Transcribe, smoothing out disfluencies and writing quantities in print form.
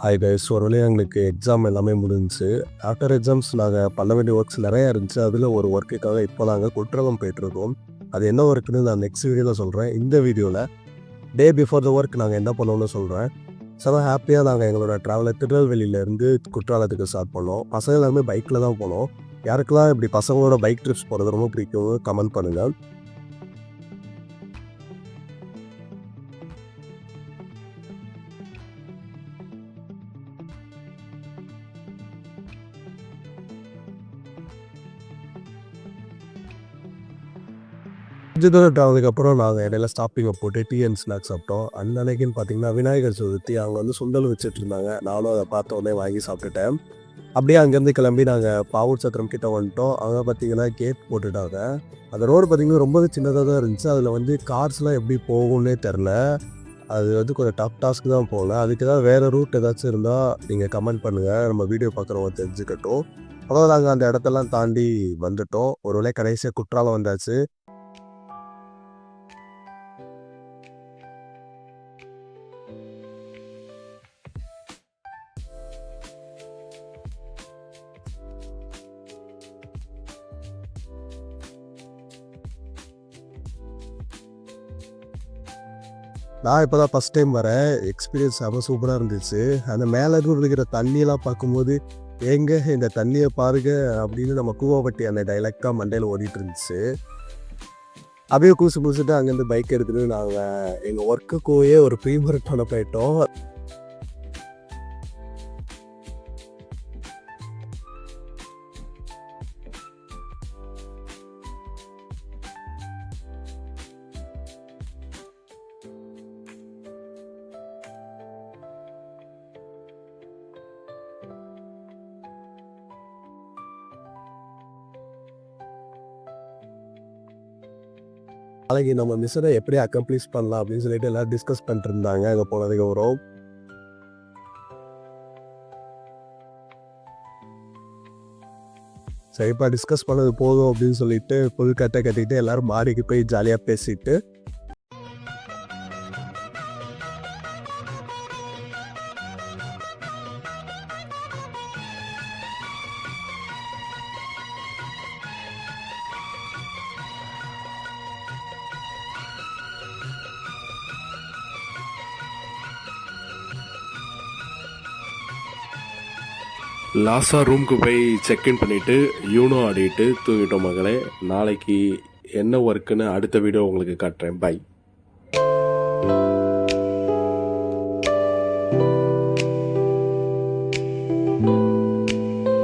Hi guys, ஒரு வழியாக எங்களுக்கு எக்ஸாம் எல்லாமே முடிஞ்சுச்சு. ஆஃப்டர் எக்ஸாம்ஸ் நாங்கள் பண்ண வேண்டிய ஒர்க்ஸ் நிறையா இருந்துச்சு. அதில் ஒரு ஒர்க்குக்காக இப்போ நாங்கள் குற்றாலம் போயிட்டுருக்கோம். அது என்ன ஒர்க்குன்னு நான் நெக்ஸ்ட் வீடியோவில் சொல்கிறேன். இந்த வீடியோவில் டே பிஃபோர் த ஒர்க் நாங்கள் என்ன பண்ணோம்னு சொல்கிறேன். செம ஹாப்பியாக நாங்கள் எங்களோட ட்ராவலை திருநெல்வேலியிலேருந்து குற்றாலத்துக்கு ஸ்டார்ட் பண்ணோம். பசங்க எல்லாருமே பைக்கில் தான் போனோம். யாருக்கெல்லாம் இப்படி பசங்களோட பைக் ட்ரிப்ஸ் போகிறது ரொம்ப பிடிக்கும் கமெண்ட் பண்ணுங்கள். கொஞ்சம் தூரம் ட்ராவலுக்கு நாங்கள் இடையில ஸ்டாப்பிங்கை போட்டு டீ அண்ட் ஸ்நாக்ஸ் சாப்பிட்டோம். அந்த அன்னைக்குன்னு பார்த்தீங்கன்னா விநாயகர் சதுர்த்தி. அவங்க வந்து சுண்டல் வச்சுட்டு இருந்தாங்க. நானும் அதை பார்த்த உடனே வாங்கி சாப்பிட்டுட்டேன். அப்படியே அங்கேருந்து கிளம்பி நாங்கள் பாவூர் சத்திரம் கிட்ட வந்துட்டோம். அங்கே பார்த்தீங்கன்னா கேட் போட்டுட்டாங்க. அந்த ரோடு பார்த்தீங்கன்னா ரொம்பவே சின்னதாக தான் இருந்துச்சு. அதில் வந்து கார்ஸ்லாம் எப்படி போகும்னே தெரில. அது வந்து கொஞ்சம் டஃப் டாஸ்க்கு தான் போகல. அதுக்கு ஏதாவது வேறு ரூட் ஏதாச்சும் இருந்தால் நீங்கள் கமெண்ட் பண்ணுங்கள், நம்ம வீடியோ பார்க்குறவங்க தெரிஞ்சுக்கட்டும். அதாவது நாங்கள் அந்த இடத்தெல்லாம் தாண்டி வந்துட்டோம். ஒரு வேளை கடைசியாக குற்றாலம் வந்தாச்சு. நான் இப்போ தான் ஃபஸ்ட் டைம் வரேன். எக்ஸ்பீரியன்ஸ் செம சூப்பராக இருந்துச்சு. அந்த மேலே இருக்கிற தண்ணியெல்லாம் பார்க்கும்போது ஏங்க இந்த தண்ணியை பாருங்க அப்படின்னு நம்ம கூவாப்பட்டி அந்த டைலாக்டாக மண்டையில் ஓடிட்டு இருந்துச்சு. அப்படியே குளிச்சுட்டு அங்கேருந்து பைக் எடுத்துகிட்டு நாங்கள் எங்கள் ஒர்க்குக்கோயே ஒரு ப்ரீ மாரத்தான் போயிட்டோம். நாளைக்கு நம்ம மிஷனை எப்படி அக்கம்ப்ளீஷ் பண்ணலாம் அப்படின்னு சொல்லிட்டு எல்லோரும் டிஸ்கஸ் பண்ணிட்டு இருந்தாங்க அங்கே போனதுக்கு அப்புறம். சரிப்பா டிஸ்கஸ் பண்ணது போதும் அப்படின்னு சொல்லிட்டு புது கட்டை கட்டிக்கிட்டு எல்லோரும் மாடிக்கு போய் ஜாலியாக பேசிட்டு லாஸ்ட்டாக ரூமுக்கு போய் செக்இன் பண்ணிவிட்டு யூனோ ஆடிட்டு தூங்கிட்டோம் மகளே. நாளைக்கு என்ன ஒர்க்குன்னு அடுத்த வீடியோ உங்களுக்கு காட்டுறேன். பை.